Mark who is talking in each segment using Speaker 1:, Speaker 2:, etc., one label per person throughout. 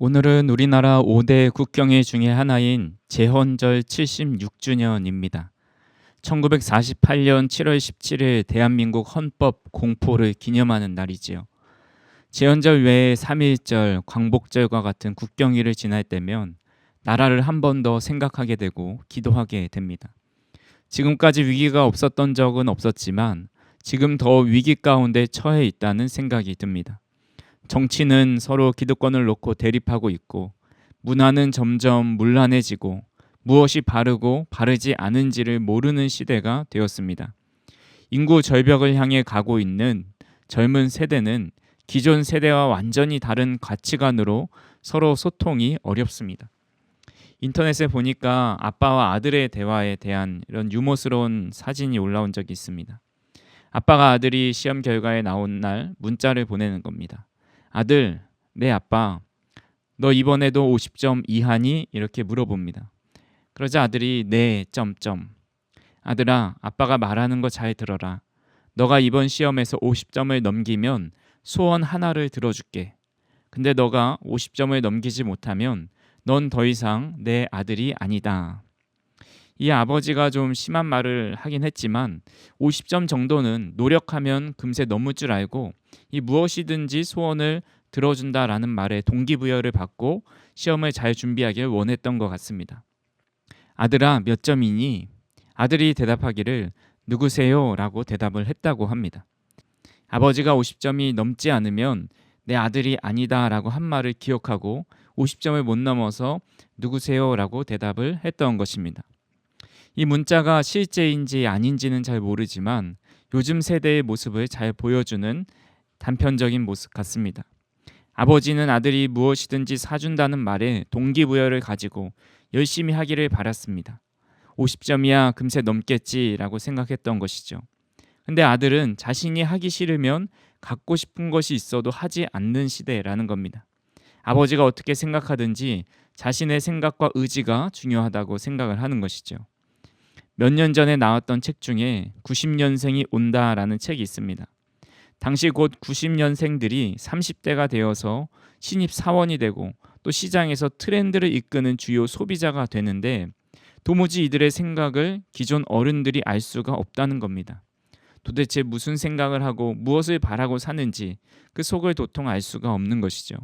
Speaker 1: 오늘은 우리나라 5대 국경일 중에 하나인 제헌절 76주년입니다. 1948년 7월 17일 대한민국 헌법 공포를 기념하는 날이지요. 제헌절 외에 3.1절, 광복절과 같은 국경일을 지날 때면 나라를 한 번 더 생각하게 되고 기도하게 됩니다. 지금까지 위기가 없었던 적은 없었지만 지금 더 위기 가운데 처해 있다는 생각이 듭니다. 정치는 서로 기득권을 놓고 대립하고 있고, 문화는 점점 문란해지고 무엇이 바르고 바르지 않은지를 모르는 시대가 되었습니다. 인구 절벽을 향해 가고 있는 젊은 세대는 기존 세대와 완전히 다른 가치관으로 서로 소통이 어렵습니다. 인터넷에 보니까 아빠와 아들의 대화에 대한 이런 유머스러운 사진이 올라온 적이 있습니다. 아빠가 아들이 시험 결과에 나온 날 문자를 보내는 겁니다. 아들, 네 아빠, 너 이번에도 50점 이하니? 이렇게 물어봅니다. 그러자 아들이 네, 점점. 아들아, 아빠가 말하는 거 잘 들어라. 너가 이번 시험에서 50점을 넘기면 소원 하나를 들어줄게. 근데 너가 50점을 넘기지 못하면 넌 더 이상 내 아들이 아니다. 이 아버지가 좀 심한 말을 하긴 했지만 50점 정도는 노력하면 금세 넘을 줄 알고 이 무엇이든지 소원을 들어준다라는 말에 동기부여를 받고 시험을 잘 준비하길 원했던 것 같습니다. 아들아, 몇 점이니? 아들이 대답하기를 누구세요? 라고 대답을 했다고 합니다. 아버지가 50점이 넘지 않으면 내 아들이 아니다 라고 한 말을 기억하고 50점을 못 넘어서 누구세요? 라고 대답을 했던 것입니다. 이 문자가 실제인지 아닌지는 잘 모르지만 요즘 세대의 모습을 잘 보여주는 단편적인 모습 같습니다. 아버지는 아들이 무엇이든지 사준다는 말에 동기부여를 가지고 열심히 하기를 바랐습니다. 50점이야 금세 넘겠지라고 생각했던 것이죠. 근데 아들은 자신이 하기 싫으면 갖고 싶은 것이 있어도 하지 않는 시대라는 겁니다. 아버지가 어떻게 생각하든지 자신의 생각과 의지가 중요하다고 생각을 하는 것이죠. 몇 년 전에 나왔던 책 중에 90년생이 온다라는 책이 있습니다. 당시 곧 90년생들이 30대가 되어서 신입사원이 되고 또 시장에서 트렌드를 이끄는 주요 소비자가 되는데 도무지 이들의 생각을 기존 어른들이 알 수가 없다는 겁니다. 도대체 무슨 생각을 하고 무엇을 바라고 사는지 그 속을 도통 알 수가 없는 것이죠.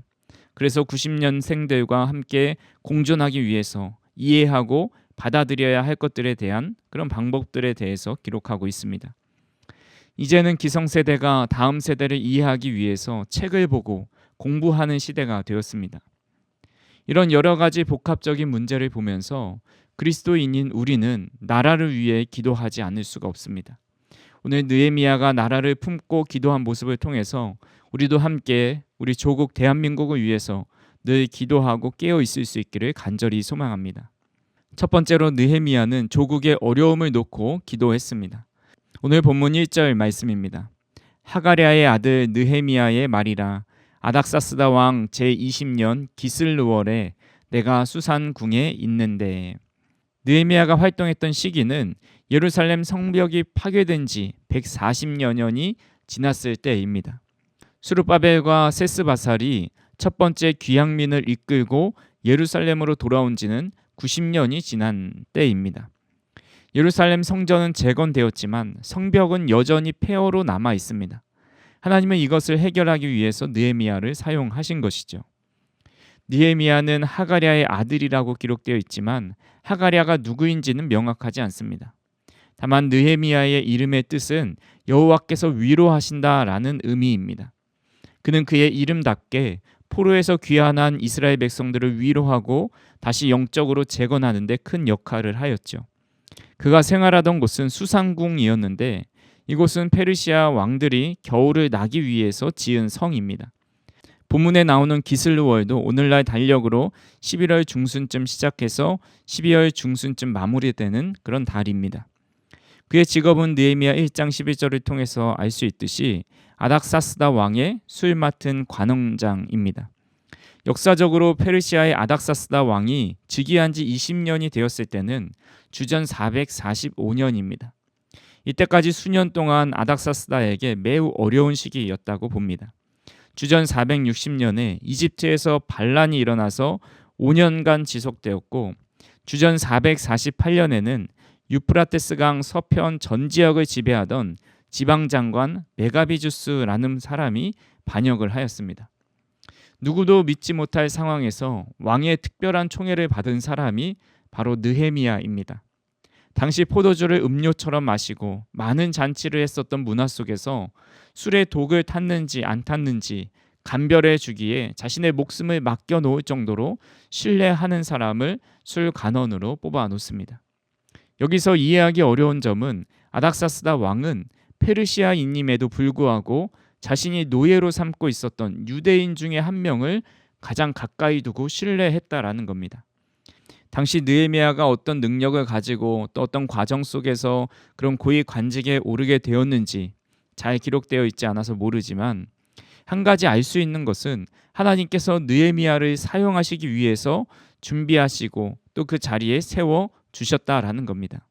Speaker 1: 그래서 90년생들과 함께 공존하기 위해서 이해하고 받아들여야 할 것들에 대한 그런 방법들에 대해서 기록하고 있습니다. 이제는 기성세대가 다음 세대를 이해하기 위해서 책을 보고 공부하는 시대가 되었습니다. 이런 여러 가지 복합적인 문제를 보면서 그리스도인인 우리는 나라를 위해 기도하지 않을 수가 없습니다. 오늘 느헤미야가 나라를 품고 기도한 모습을 통해서 우리도 함께 우리 조국 대한민국을 위해서 늘 기도하고 깨어 있을 수 있기를 간절히 소망합니다. 첫 번째로 느헤미야는 조국의 어려움을 놓고 기도했습니다. 오늘 본문 1절 말씀입니다. 하가랴의 아들 느헤미야의 말이라 아닥사스다 왕 제20년 기슬르월에 내가 수산궁에 있는데. 느헤미야가 활동했던 시기는 예루살렘 성벽이 파괴된 지 140여 년이 지났을 때입니다. 수르바벨과 세스바살이 첫 번째 귀향민을 이끌고 예루살렘으로 돌아온 지는 90년이 지난 때입니다. 예루살렘 성전은 재건되었지만 성벽은 여전히 폐허로 남아 있습니다. 하나님은 이것을 해결하기 위해서 느헤미야를 사용하신 것이죠. 느헤미야는 하가랴의 아들이라고 기록되어 있지만 하가랴가 누구인지는 명확하지 않습니다. 다만 느헤미야의 이름의 뜻은 여호와께서 위로하신다라는 의미입니다. 그는 그의 이름답게 포로에서 귀환한 이스라엘 백성들을 위로하고 다시 영적으로 재건하는 데 큰 역할을 하였죠. 그가 생활하던 곳은 수산궁이었는데 이곳은 페르시아 왕들이 겨울을 나기 위해서 지은 성입니다. 본문에 나오는 기슬르월도 오늘날 달력으로 11월 중순쯤 시작해서 12월 중순쯤 마무리되는 그런 달입니다. 그의 직업은 느헤미야 1장 11절을 통해서 알 수 있듯이 아닥사스다 왕의 술 맡은 관원장입니다. 역사적으로 페르시아의 아닥사스다 왕이 즉위한 지 20년이 되었을 때는 주전 445년입니다. 이때까지 수년 동안 아닥사스다에게 매우 어려운 시기였다고 봅니다. 주전 460년에 이집트에서 반란이 일어나서 5년간 지속되었고 주전 448년에는 유프라테스강 서편 전 지역을 지배하던 지방장관 메가비주스라는 사람이 반역을 하였습니다. 누구도 믿지 못할 상황에서 왕의 특별한 총애를 받은 사람이 바로 느헤미야입니다. 당시 포도주를 음료처럼 마시고 많은 잔치를 했었던 문화 속에서 술에 독을 탔는지 안 탔는지 감별해 주기에 자신의 목숨을 맡겨 놓을 정도로 신뢰하는 사람을 술 간원으로 뽑아 놓습니다. 여기서 이해하기 어려운 점은 아닥사스다 왕은 페르시아인임에도 불구하고 자신이 노예로 삼고 있었던 유대인 중에 한 명을 가장 가까이 두고 신뢰했다라는 겁니다. 당시 느헤미야가 어떤 능력을 가지고 또 어떤 과정 속에서 그런 고위 관직에 오르게 되었는지 잘 기록되어 있지 않아서 모르지만 한 가지 알 수 있는 것은 하나님께서 느헤미야를 사용하시기 위해서 준비하시고 또 그 자리에 세워 주셨다라는 겁니다.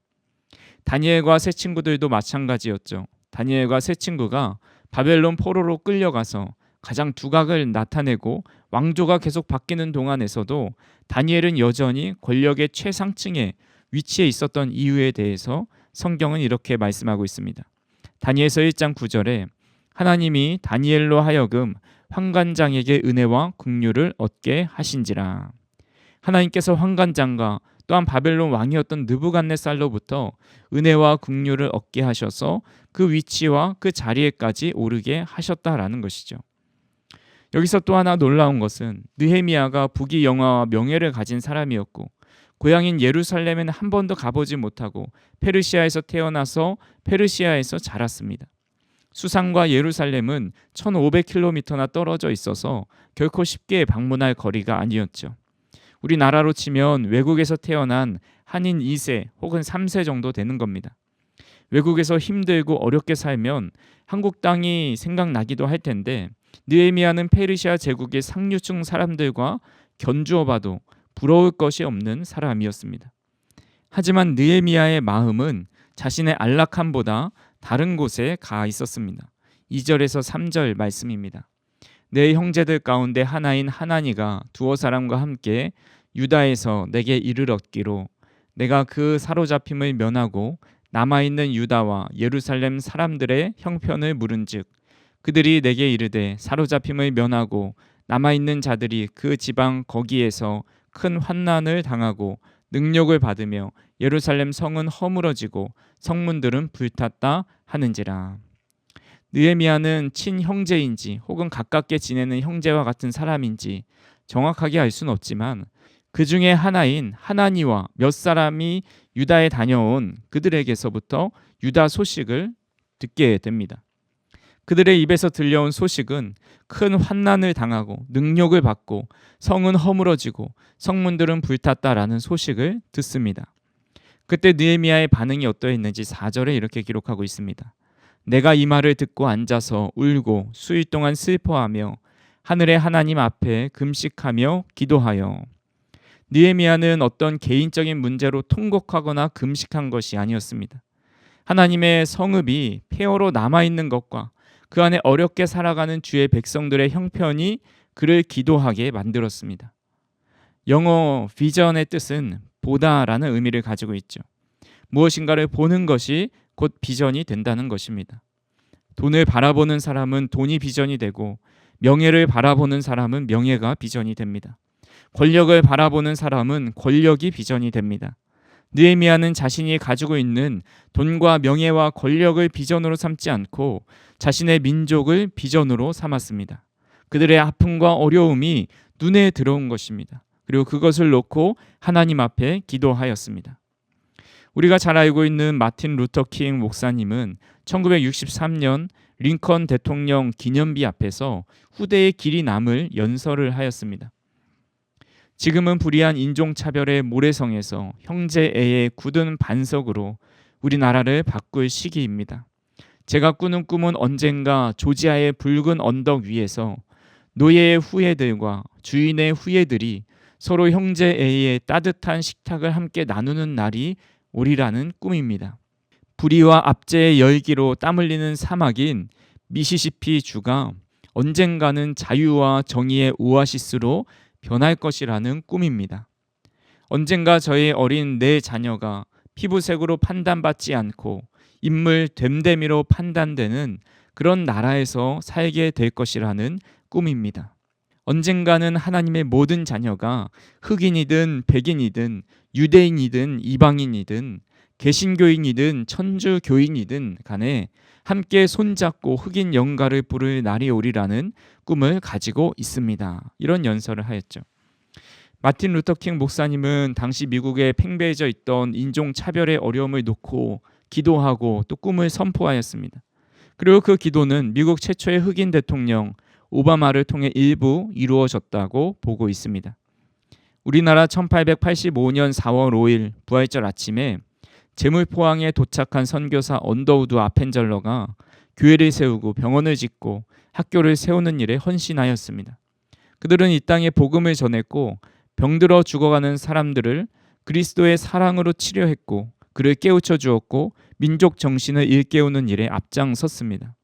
Speaker 1: 다니엘과 세 친구들도 마찬가지였죠. 다니엘과 세 친구가 바벨론 포로로 끌려가서 가장 두각을 나타내고 왕조가 계속 바뀌는 동안에서도 다니엘은 여전히 권력의 최상층에 위치해 있었던 이유에 대해서 성경은 이렇게 말씀하고 있습니다. 다니엘서 1장 9절에 하나님이 다니엘로 하여금 환관장에게 은혜와 긍휼을 얻게 하신지라. 하나님께서 환관장과 또한 바벨론 왕이었던 느부갓네살로부터 은혜와 긍휼을 얻게 하셔서 그 위치와 그 자리에까지 오르게 하셨다라는 것이죠. 여기서 또 하나 놀라운 것은 느헤미야가 부귀영화와 명예를 가진 사람이었고 고향인 예루살렘에는 한 번도 가보지 못하고 페르시아에서 태어나서 페르시아에서 자랐습니다. 수산과 예루살렘은 1500km나 떨어져 있어서 결코 쉽게 방문할 거리가 아니었죠. 우리나라로 치면 외국에서 태어난 한인 2세 혹은 3세 정도 되는 겁니다. 외국에서 힘들고 어렵게 살면 한국 땅이 생각나기도 할 텐데 느헤미야는 페르시아 제국의 상류층 사람들과 견주어 봐도 부러울 것이 없는 사람이었습니다. 하지만 느헤미야의 마음은 자신의 안락함보다 다른 곳에 가 있었습니다. 2절에서 3절 말씀입니다. 내 형제들 가운데 하나인 하나니가 두어 사람과 함께 유다에서 내게 이를 얻기로 내가 그 사로잡힘을 면하고 남아있는 유다와 예루살렘 사람들의 형편을 물은즉 그들이 내게 이르되 사로잡힘을 면하고 남아있는 자들이 그 지방 거기에서 큰 환난을 당하고 능력을 받으며 예루살렘 성은 허물어지고 성문들은 불탔다 하는지라. 느헤미야는 친형제인지 혹은 가깝게 지내는 형제와 같은 사람인지 정확하게 알 수는 없지만 그 중에 하나인 하나니와 몇 사람이 유다에 다녀온 그들에게서부터 유다 소식을 듣게 됩니다. 그들의 입에서 들려온 소식은 큰 환난을 당하고 능력을 받고 성은 허물어지고 성문들은 불탔다라는 소식을 듣습니다. 그때 느헤미야의 반응이 어떠했는지 4절에 이렇게 기록하고 있습니다. 내가 이 말을 듣고 앉아서 울고 수일 동안 슬퍼하며 하늘의 하나님 앞에 금식하며 기도하여. 느헤미야는 어떤 개인적인 문제로 통곡하거나 금식한 것이 아니었습니다. 하나님의 성읍이 폐허로 남아있는 것과 그 안에 어렵게 살아가는 주의 백성들의 형편이 그를 기도하게 만들었습니다. 영어 비전의 뜻은 보다라는 의미를 가지고 있죠. 무엇인가를 보는 것이 곧 비전이 된다는 것입니다. 돈을 바라보는 사람은 돈이 비전이 되고 명예를 바라보는 사람은 명예가 비전이 됩니다. 권력을 바라보는 사람은 권력이 비전이 됩니다. 느헤미야는 자신이 가지고 있는 돈과 명예와 권력을 비전으로 삼지 않고 자신의 민족을 비전으로 삼았습니다. 그들의 아픔과 어려움이 눈에 들어온 것입니다. 그리고 그것을 놓고 하나님 앞에 기도하였습니다. 우리가 잘 알고 있는 마틴 루터 킹 목사님은 1963년 링컨 대통령 기념비 앞에서 후대의 길이 남을 연설을 하였습니다. 지금은 불의한 인종차별의 모래성에서 형제애의 굳은 반석으로 우리나라를 바꿀 시기입니다. 제가 꾸는 꿈은 언젠가 조지아의 붉은 언덕 위에서 노예의 후예들과 주인의 후예들이 서로 형제애의 따뜻한 식탁을 함께 나누는 날이 오리라는 꿈입니다. 불의와 압제의 열기로 땀 흘리는 사막인 미시시피 주가 언젠가는 자유와 정의의 오아시스로 변할 것이라는 꿈입니다. 언젠가 저희 어린 내 자녀가 피부색으로 판단받지 않고 인물 됨됨이로 판단되는 그런 나라에서 살게 될 것이라는 꿈입니다. 언젠가는 하나님의 모든 자녀가 흑인이든 백인이든 유대인이든 이방인이든 개신교인이든 천주교인이든 간에 함께 손잡고 흑인 영가를 부를 날이 오리라는 꿈을 가지고 있습니다. 이런 연설을 하였죠. 마틴 루터킹 목사님은 당시 미국에 팽배해져 있던 인종차별의 어려움을 놓고 기도하고 또 꿈을 선포하였습니다. 그리고 그 기도는 미국 최초의 흑인 대통령 오바마를 통해 일부 이루어졌다고 보고 있습니다. 우리나라 1885년 4월 5일 부활절 아침에 제물포항에 도착한 선교사 언더우드 아펜젤러가 교회를 세우고 병원을 짓고 학교를 세우는 일에 헌신하였습니다. 그들은 이 땅에 복음을 전했고 병들어 죽어가는 사람들을 그리스도의 사랑으로 치료했고 그를 깨우쳐 주었고 민족 정신을 일깨우는 일에 앞장섰습니다.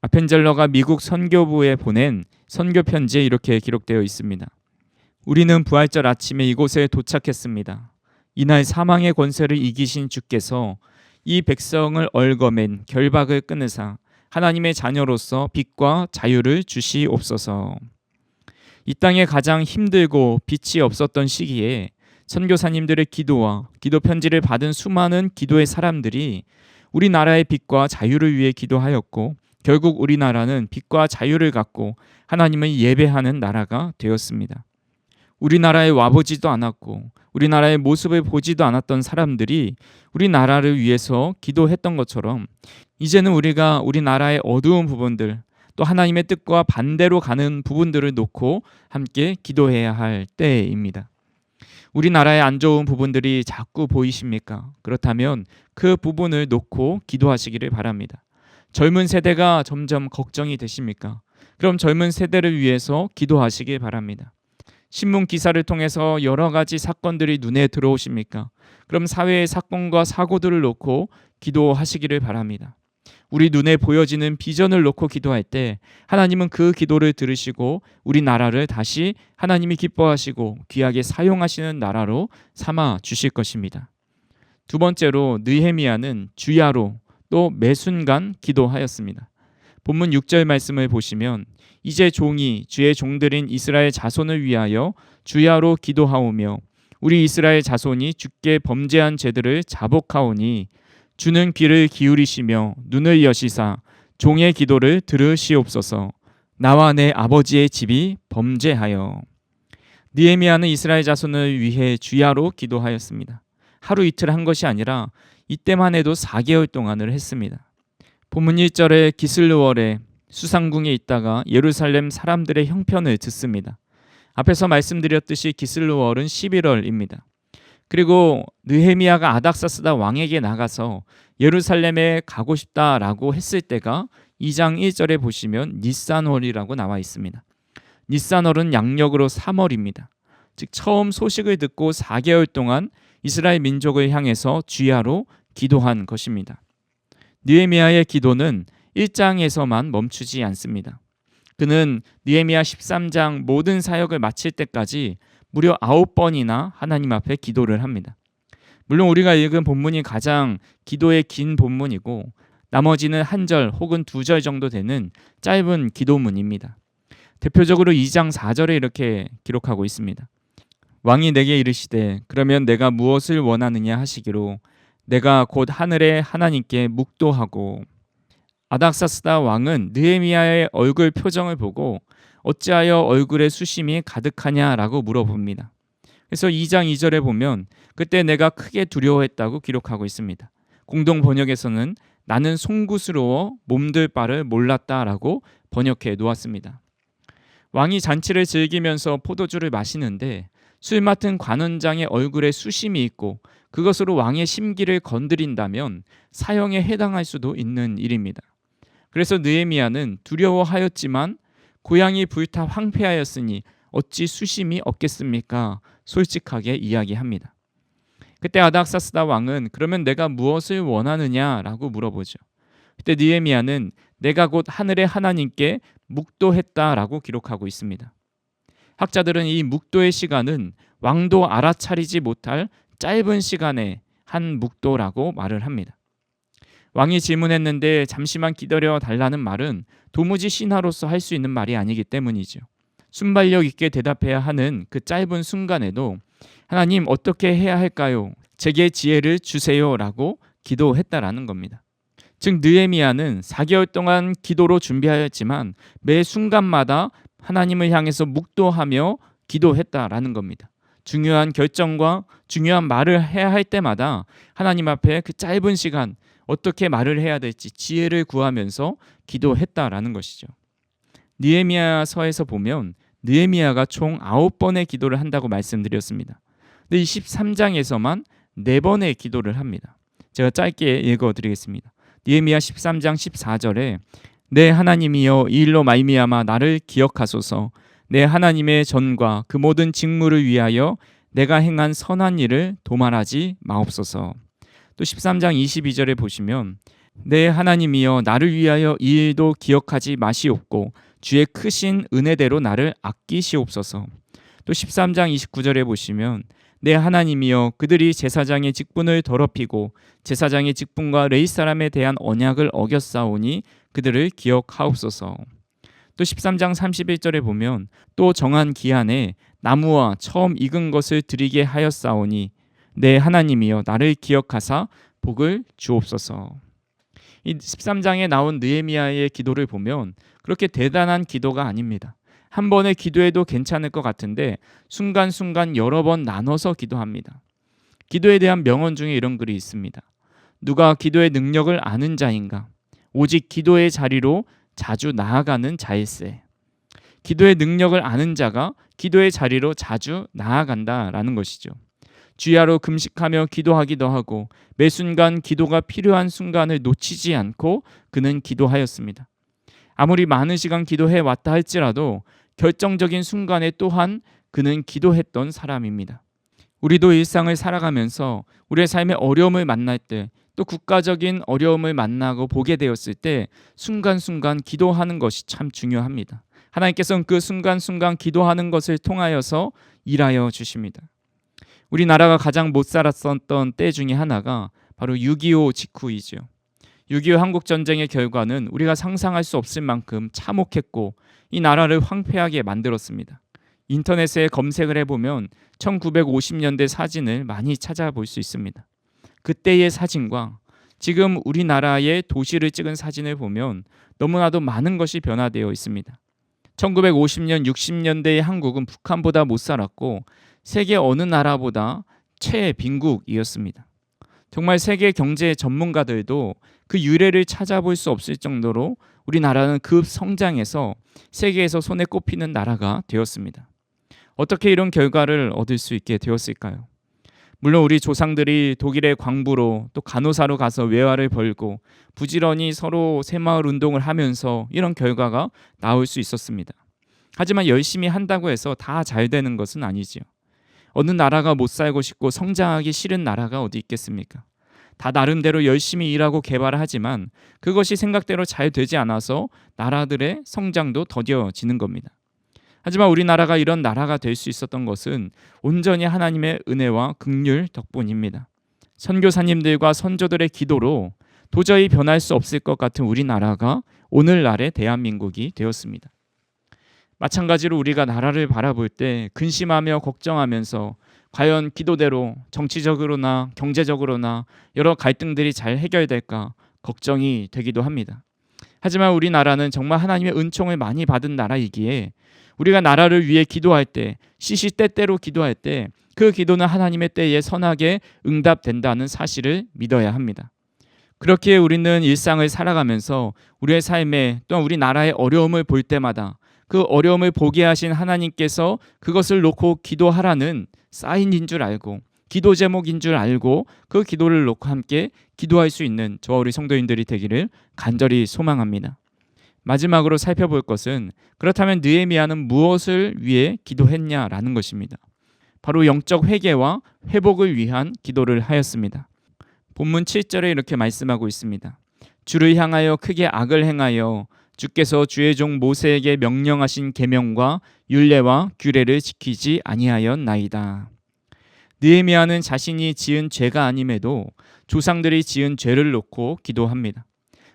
Speaker 1: 아펜젤러가 미국 선교부에 보낸 선교 편지에 이렇게 기록되어 있습니다. 우리는 부활절 아침에 이곳에 도착했습니다. 이날 사망의 권세를 이기신 주께서 이 백성을 얽어맨 결박을 끊으사 하나님의 자녀로서 빛과 자유를 주시옵소서. 이 땅에 가장 힘들고 빛이 없었던 시기에 선교사님들의 기도와 기도 편지를 받은 수많은 기도의 사람들이 우리나라의 빛과 자유를 위해 기도하였고 결국 우리나라는 빛과 자유를 갖고 하나님을 예배하는 나라가 되었습니다. 우리나라에 와보지도 않았고 우리나라의 모습을 보지도 않았던 사람들이 우리나라를 위해서 기도했던 것처럼 이제는 우리가 우리나라의 어두운 부분들 또 하나님의 뜻과 반대로 가는 부분들을 놓고 함께 기도해야 할 때입니다. 우리나라의 안 좋은 부분들이 자꾸 보이십니까? 그렇다면 그 부분을 놓고 기도하시기를 바랍니다. 젊은 세대가 점점 걱정이 되십니까? 그럼 젊은 세대를 위해서 기도하시길 바랍니다. 신문 기사를 통해서 여러 가지 사건들이 눈에 들어오십니까? 그럼 사회의 사건과 사고들을 놓고 기도하시기를 바랍니다. 우리 눈에 보여지는 비전을 놓고 기도할 때 하나님은 그 기도를 들으시고 우리나라를 다시 하나님이 기뻐하시고 귀하게 사용하시는 나라로 삼아 주실 것입니다. 두 번째로 느헤미야는 주야로 또 매순간 기도하였습니다. 본문 6절 말씀을 보시면 이제 종이 주의 종들인 이스라엘 자손을 위하여 주야로 기도하오며 우리 이스라엘 자손이 주께 범죄한 죄들을 자복하오니 주는 귀를 기울이시며 눈을 여시사 종의 기도를 들으시옵소서. 나와 내 아버지의 집이 범죄하여. 느헤미야는 이스라엘 자손을 위해 주야로 기도하였습니다. 하루 이틀 한 것이 아니라 이때만 해도 4개월 동안을 했습니다. 본문 1절에 기슬르월에 수상궁에 있다가 예루살렘 사람들의 형편을 듣습니다. 앞에서 말씀드렸듯이 기슬르월은 11월입니다. 그리고 느헤미야가 아닥사스다 왕에게 나가서 예루살렘에 가고 싶다라고 했을 때가 2장 1절에 보시면 니산월이라고 나와 있습니다. 니산월은 양력으로 3월입니다. 즉 처음 소식을 듣고 4개월 동안 이스라엘 민족을 향해서 주야로 기도한 것입니다. 느헤미야의 기도는 1장에서만 멈추지 않습니다. 그는 느헤미야 13장 모든 사역을 마칠 때까지 무려 9번이나 하나님 앞에 기도를 합니다. 물론 우리가 읽은 본문이 가장 기도의 긴 본문이고 나머지는 한 절 혹은 2절 정도 되는 짧은 기도문입니다. 대표적으로 2장 4절에 이렇게 기록하고 있습니다. 왕이 내게 이르시되 그러면 내가 무엇을 원하느냐 하시기로 내가 곧 하늘의 하나님께 묵도하고. 아닥사스다 왕은 느헤미야의 얼굴 표정을 보고 어찌하여 얼굴에 수심이 가득하냐라고 물어봅니다. 그래서 2장 2절에 보면 그때 내가 크게 두려워했다고 기록하고 있습니다. 공동 번역에서는 나는 송구스러워 몸둘 바를 몰랐다라고 번역해 놓았습니다. 왕이 잔치를 즐기면서 포도주를 마시는데 술 맡은 관원장의 얼굴에 수심이 있고 그것으로 왕의 심기를 건드린다면 사형에 해당할 수도 있는 일입니다. 그래서 느헤미야는 두려워하였지만 고향이 불타 황폐하였으니 어찌 수심이 없겠습니까? 솔직하게 이야기합니다. 그때 아닥사스다 왕은 그러면 내가 무엇을 원하느냐라고 물어보죠. 그때 느헤미야는 내가 곧 하늘의 하나님께 묵도했다라고 기록하고 있습니다. 학자들은 이 묵도의 시간은 왕도 알아차리지 못할 짧은 시간에 한 묵도라고 말을 합니다. 왕이 질문했는데 잠시만 기다려 달라는 말은 도무지 신하로서 할 수 있는 말이 아니기 때문이죠. 순발력 있게 대답해야 하는 그 짧은 순간에도 하나님 어떻게 해야 할까요? 제게 지혜를 주세요라고 기도했다라는 겁니다. 즉 느헤미야는 4개월 동안 기도로 준비하였지만 매 순간마다 하나님을 향해서 묵도하며 기도했다라는 겁니다. 중요한 결정과 중요한 말을 해야 할 때마다 하나님 앞에 그 짧은 시간 어떻게 말을 해야 될지 지혜를 구하면서 기도했다라는 것이죠. 느헤미야서에서 보면 느헤미야가 총 9번의 기도를 한다고 말씀드렸습니다. 근데 이 13장에서만 4번의 기도를 합니다. 제가 짧게 읽어드리겠습니다. 느헤미야 13장 14절에 내 하나님이여 이 일로 말미암아 나를 기억하소서. 내 하나님의 전과 그 모든 직무를 위하여 내가 행한 선한 일을 도말하지 마옵소서. 또 13장 22절에 보시면 내 하나님이여 나를 위하여 이 일도 기억하지 마시옵고 주의 크신 은혜대로 나를 아끼시옵소서. 또 13장 29절에 보시면 내 하나님이여 그들이 제사장의 직분을 더럽히고 제사장의 직분과 레위 사람에 대한 언약을 어겼사오니 그들을 기억하옵소서. 또 13장 31절에 보면 또 정한 기한에 나무와 처음 익은 것을 드리게 하였사오니 내 하나님이여 나를 기억하사 복을 주옵소서. 이 13장에 나온 느헤미야의 기도를 보면 그렇게 대단한 기도가 아닙니다. 한 번의 기도해도 괜찮을 것 같은데 순간순간 여러 번 나눠서 기도합니다. 기도에 대한 명언 중에 이런 글이 있습니다. 누가 기도의 능력을 아는 자인가? 오직 기도의 자리로 자주 나아가는 자일세. 기도의 능력을 아는 자가 기도의 자리로 자주 나아간다라는 것이죠. 주야로 금식하며 기도하기도 하고 매 순간 기도가 필요한 순간을 놓치지 않고 그는 기도하였습니다. 아무리 많은 시간 기도해 왔다 할지라도 결정적인 순간에 또한 그는 기도했던 사람입니다. 우리도 일상을 살아가면서 우리의 삶의 어려움을 만날 때 또 국가적인 어려움을 만나고 보게 되었을 때 순간순간 기도하는 것이 참 중요합니다. 하나님께서는 그 순간순간 기도하는 것을 통하여서 일하여 주십니다. 우리나라가 가장 못 살았었던 때 중에 하나가 바로 6.25 직후이죠. 6.25 한국전쟁의 결과는 우리가 상상할 수 없을 만큼 참혹했고 이 나라를 황폐하게 만들었습니다. 인터넷에 검색을 해보면 1950년대 사진을 많이 찾아볼 수 있습니다. 그때의 사진과 지금 우리나라의 도시를 찍은 사진을 보면 너무나도 많은 것이 변화되어 있습니다. 1950년, 60년대의 한국은 북한보다 못 살았고 세계 어느 나라보다 최빈국이었습니다. 정말 세계 경제 전문가들도 그 유래를 찾아볼 수 없을 정도로 우리나라는 급성장해서 세계에서 손에 꼽히는 나라가 되었습니다. 어떻게 이런 결과를 얻을 수 있게 되었을까요? 물론 우리 조상들이 독일의 광부로 또 간호사로 가서 외화를 벌고 부지런히 서로 새마을 운동을 하면서 이런 결과가 나올 수 있었습니다. 하지만 열심히 한다고 해서 다 잘 되는 것은 아니지요. 어느 나라가 못 살고 싶고 성장하기 싫은 나라가 어디 있겠습니까? 다 나름대로 열심히 일하고 개발하지만 그것이 생각대로 잘 되지 않아서 나라들의 성장도 더뎌지는 겁니다. 하지만 우리나라가 이런 나라가 될 수 있었던 것은 온전히 하나님의 은혜와 긍휼 덕분입니다. 선교사님들과 선조들의 기도로 도저히 변할 수 없을 것 같은 우리나라가 오늘날의 대한민국이 되었습니다. 마찬가지로 우리가 나라를 바라볼 때 근심하며 걱정하면서 과연 기도대로 정치적으로나 경제적으로나 여러 갈등들이 잘 해결될까 걱정이 되기도 합니다. 하지만 우리나라는 정말 하나님의 은총을 많이 받은 나라이기에 우리가 나라를 위해 기도할 때 시시때때로 기도할 때 그 기도는 하나님의 때에 선하게 응답된다는 사실을 믿어야 합니다. 그렇게 우리는 일상을 살아가면서 우리의 삶에 또한 우리나라의 어려움을 볼 때마다 그 어려움을 보게 하신 하나님께서 그것을 놓고 기도하라는 사인인 줄 알고 기도 제목인 줄 알고 그 기도를 놓고 함께 기도할 수 있는 저와 우리 성도인들이 되기를 간절히 소망합니다. 마지막으로 살펴볼 것은 그렇다면 느헤미야는 무엇을 위해 기도했냐라는 것입니다. 바로 영적 회개와 회복을 위한 기도를 하였습니다. 본문 7절에 이렇게 말씀하고 있습니다. 주를 향하여 크게 악을 행하여 주께서 주의 종 모세에게 명령하신 계명과 율례와 규례를 지키지 아니하였나이다. 느헤미야는 자신이 지은 죄가 아님에도 조상들이 지은 죄를 놓고 기도합니다.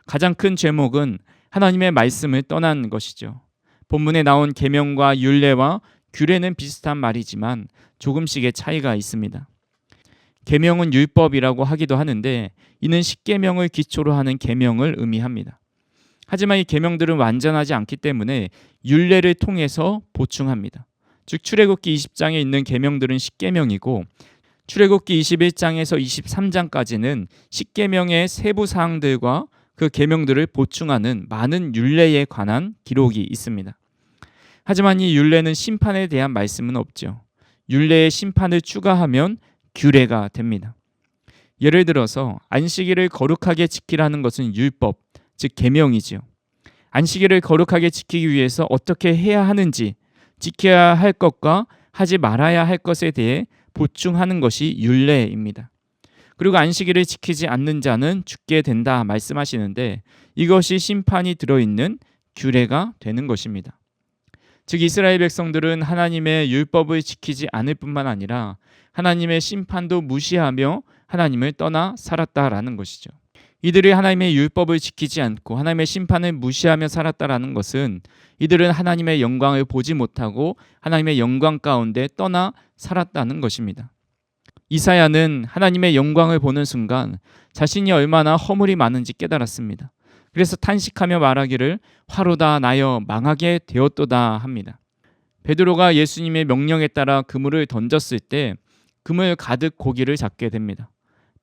Speaker 1: 가장 큰 죄목은 하나님의 말씀을 떠난 것이죠. 본문에 나온 계명과 율례와 규례는 비슷한 말이지만 조금씩의 차이가 있습니다. 계명은 율법이라고 하기도 하는데 이는 십계명을 기초로 하는 계명을 의미합니다. 하지만 이 계명들은 완전하지 않기 때문에 율례를 통해서 보충합니다. 즉 출애굽기 20장에 있는 계명들은 십계명이고 출애굽기 21장에서 23장까지는 십계명의 세부 사항들과 그 계명들을 보충하는 많은 율례에 관한 기록이 있습니다. 하지만 이 율례는 심판에 대한 말씀은 없죠. 율례에 심판을 추가하면 규례가 됩니다. 예를 들어서 안식일을 거룩하게 지키라는 것은 율법, 즉 계명이지요. 안식일을 거룩하게 지키기 위해서 어떻게 해야 하는지, 지켜야 할 것과 하지 말아야 할 것에 대해 보충하는 것이 율례입니다. 그리고 안식일을 지키지 않는 자는 죽게 된다 말씀하시는데 이것이 심판이 들어있는 규례가 되는 것입니다. 즉 이스라엘 백성들은 하나님의 율법을 지키지 않을 뿐만 아니라 하나님의 심판도 무시하며 하나님을 떠나 살았다라는 것이죠. 이들이 하나님의 율법을 지키지 않고 하나님의 심판을 무시하며 살았다라는 것은 이들은 하나님의 영광을 보지 못하고 하나님의 영광 가운데 떠나 살았다는 것입니다. 이사야는 하나님의 영광을 보는 순간 자신이 얼마나 허물이 많은지 깨달았습니다. 그래서 탄식하며 말하기를 화로다 나여 망하게 되었도다 합니다. 베드로가 예수님의 명령에 따라 그물을 던졌을 때 그물 가득 고기를 잡게 됩니다.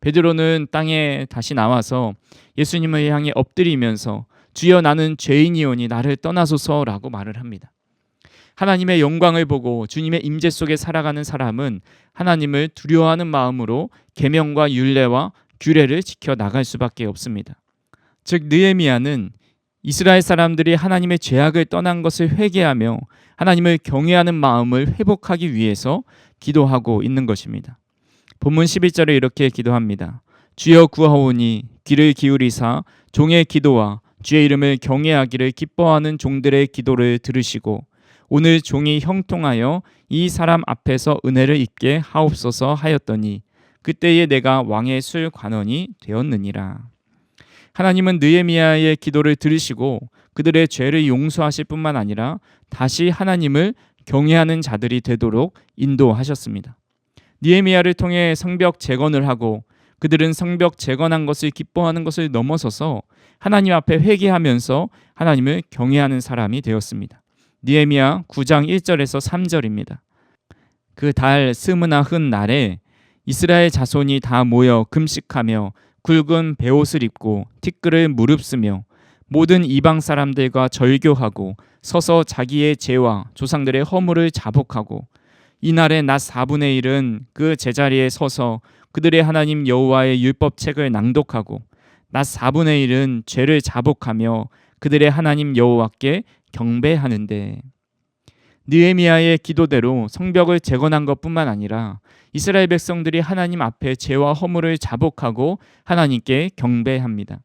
Speaker 1: 베드로는 땅에 다시 나와서 예수님을 향해 엎드리면서 주여 나는 죄인이오니 나를 떠나소서라고 말을 합니다. 하나님의 영광을 보고 주님의 임재 속에 살아가는 사람은 하나님을 두려워하는 마음으로 계명과 율례와 규례를 지켜 나갈 수밖에 없습니다. 즉 느헤미야는 이스라엘 사람들이 하나님의 죄악을 떠난 것을 회개하며 하나님을 경외하는 마음을 회복하기 위해서 기도하고 있는 것입니다. 본문 11절에 이렇게 기도합니다. 주여 구하오니 귀를 기울이사 종의 기도와 주의 이름을 경외하기를 기뻐하는 종들의 기도를 들으시고 오늘 종이 형통하여 이 사람 앞에서 은혜를 입게 하옵소서 하였더니 그때에 내가 왕의 술 관원이 되었느니라. 하나님은 느헤미야의 기도를 들으시고 그들의 죄를 용서하실 뿐만 아니라 다시 하나님을 경외하는 자들이 되도록 인도하셨습니다. 느헤미야를 통해 성벽 재건을 하고 그들은 성벽 재건한 것을 기뻐하는 것을 넘어서서 하나님 앞에 회개하면서 하나님을 경외하는 사람이 되었습니다. 느헤미야 9장 1절에서 3절입니다. 그 달 스므나흔 날에 이스라엘 자손이 다 모여 금식하며 굵은 베옷을 입고 티끌을 무릅쓰며 모든 이방 사람들과 절교하고 서서 자기의 죄와 조상들의 허물을 자복하고 이날의 낮 4분의 1은 그 제자리에 서서 그들의 하나님 여호와의 율법책을 낭독하고 낮 4분의 1은 죄를 자복하며 그들의 하나님 여호와께 경배하는데 느헤미야의 기도대로 성벽을 재건한 것뿐만 아니라 이스라엘 백성들이 하나님 앞에 죄와 허물을 자복하고 하나님께 경배합니다.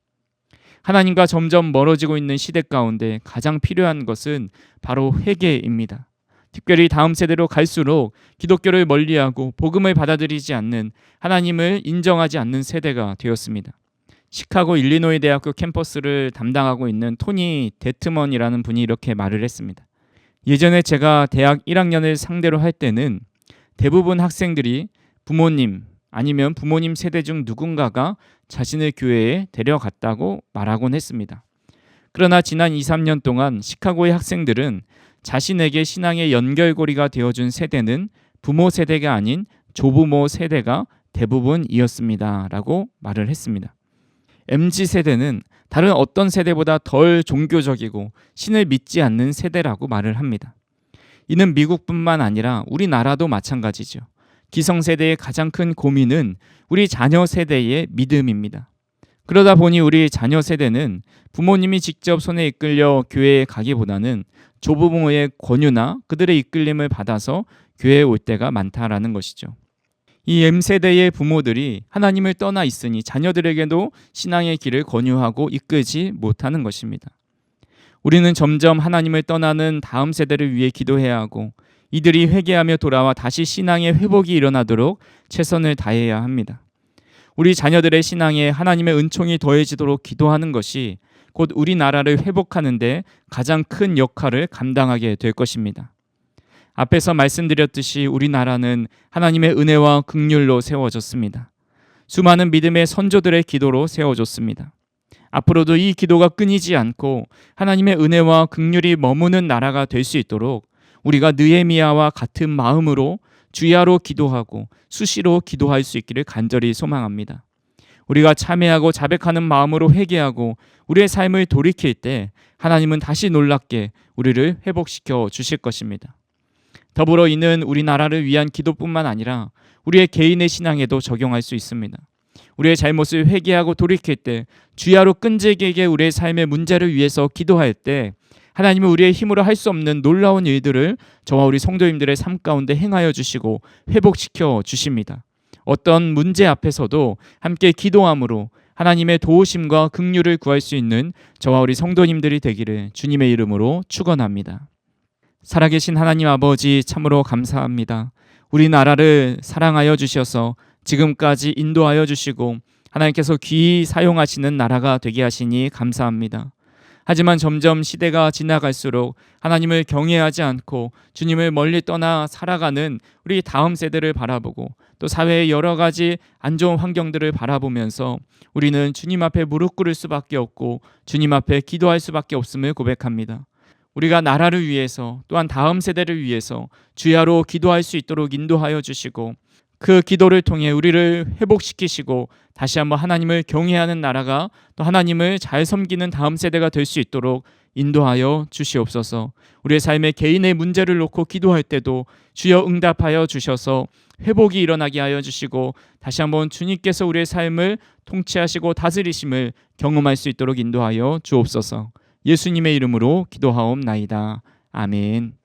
Speaker 1: 하나님과 점점 멀어지고 있는 시대 가운데 가장 필요한 것은 바로 회개입니다. 특별히 다음 세대로 갈수록 기독교를 멀리하고 복음을 받아들이지 않는 하나님을 인정하지 않는 세대가 되었습니다. 시카고 일리노이 대학교 캠퍼스를 담당하고 있는 토니 데트먼이라는 분이 이렇게 말을 했습니다. 예전에 제가 대학 1학년을 상대로 할 때는 대부분 학생들이 부모님 아니면 부모님 세대 중 누군가가 자신을 교회에 데려갔다고 말하곤 했습니다. 그러나 지난 2, 3년 동안 시카고의 학생들은 자신에게 신앙의 연결고리가 되어준 세대는 부모 세대가 아닌 조부모 세대가 대부분이었습니다. 라고 말을 했습니다. MZ세대는 다른 어떤 세대보다 덜 종교적이고 신을 믿지 않는 세대라고 말을 합니다. 이는 미국뿐만 아니라 우리나라도 마찬가지죠. 기성세대의 가장 큰 고민은 우리 자녀 세대의 믿음입니다. 그러다 보니 우리 자녀 세대는 부모님이 직접 손에 이끌려 교회에 가기보다는 조부모의 권유나 그들의 이끌림을 받아서 교회에 올 때가 많다라는 것이죠. 이 M세대의 부모들이 하나님을 떠나 있으니 자녀들에게도 신앙의 길을 권유하고 이끌지 못하는 것입니다. 우리는 점점 하나님을 떠나는 다음 세대를 위해 기도해야 하고 이들이 회개하며 돌아와 다시 신앙의 회복이 일어나도록 최선을 다해야 합니다. 우리 자녀들의 신앙에 하나님의 은총이 더해지도록 기도하는 것이 곧 우리나라를 회복하는 데 가장 큰 역할을 감당하게 될 것입니다. 앞에서 말씀드렸듯이 우리나라는 하나님의 은혜와 긍휼로 세워졌습니다. 수많은 믿음의 선조들의 기도로 세워졌습니다. 앞으로도 이 기도가 끊이지 않고 하나님의 은혜와 긍휼이 머무는 나라가 될 수 있도록 우리가 느헤미야와 같은 마음으로 주야로 기도하고 수시로 기도할 수 있기를 간절히 소망합니다. 우리가 참회하고 자백하는 마음으로 회개하고 우리의 삶을 돌이킬 때 하나님은 다시 놀랍게 우리를 회복시켜 주실 것입니다. 더불어 이는 우리나라를 위한 기도뿐만 아니라 우리의 개인의 신앙에도 적용할 수 있습니다. 우리의 잘못을 회개하고 돌이킬 때 주야로 끈질기게 우리의 삶의 문제를 위해서 기도할 때 하나님은 우리의 힘으로 할 수 없는 놀라운 일들을 저와 우리 성도님들의 삶 가운데 행하여 주시고 회복시켜 주십니다. 어떤 문제 앞에서도 함께 기도함으로 하나님의 도우심과 긍휼을 구할 수 있는 저와 우리 성도님들이 되기를 주님의 이름으로 축원합니다. 살아계신 하나님 아버지 참으로 감사합니다. 우리나라를 사랑하여 주셔서 지금까지 인도하여 주시고 하나님께서 귀히 사용하시는 나라가 되게 하시니 감사합니다. 하지만 점점 시대가 지나갈수록 하나님을 경외하지 않고 주님을 멀리 떠나 살아가는 우리 다음 세대를 바라보고 또 사회의 여러 가지 안 좋은 환경들을 바라보면서 우리는 주님 앞에 무릎 꿇을 수밖에 없고 주님 앞에 기도할 수밖에 없음을 고백합니다. 우리가 나라를 위해서 또한 다음 세대를 위해서 주야로 기도할 수 있도록 인도하여 주시고 그 기도를 통해 우리를 회복시키시고 다시 한번 하나님을 경외하는 나라가 또 하나님을 잘 섬기는 다음 세대가 될 수 있도록 인도하여 주시옵소서. 우리의 삶의 개인의 문제를 놓고 기도할 때도 주여 응답하여 주셔서 회복이 일어나게 하여 주시고 다시 한번 주님께서 우리의 삶을 통치하시고 다스리심을 경험할 수 있도록 인도하여 주옵소서. 예수님의 이름으로 기도하옵나이다. 아멘.